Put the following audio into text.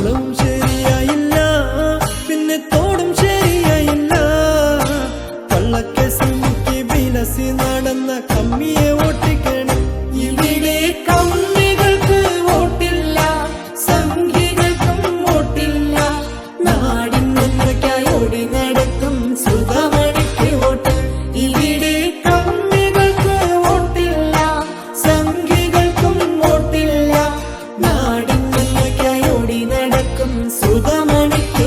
താളവും ശരിയായില്ല, പിന്നെ തോടും ശരിയായില്ല. കള്ളക്കേസിൽ മുക്കി വിലസി നടന്ന കമ്മിയെ ഓട്ടിക്കണം. ഇവിടെ കമ്മികൾക്ക് വോട്ടില്ല, സംഘികൾക്കും വോട്ടില്ല. നാടിൻ നന്മയ്ക്കായി ഓടി നടക്കും സുധാമണിക്ക് വോട്ട്. ഇവിടെ കമ്മികൾക്ക് വോട്ടില്ല, സംഘികൾക്കും വോട്ടില്ല. നാടിൻ നന്മയ്ക്കായി ഓടി നടക്കും സുധാമണിക്ക്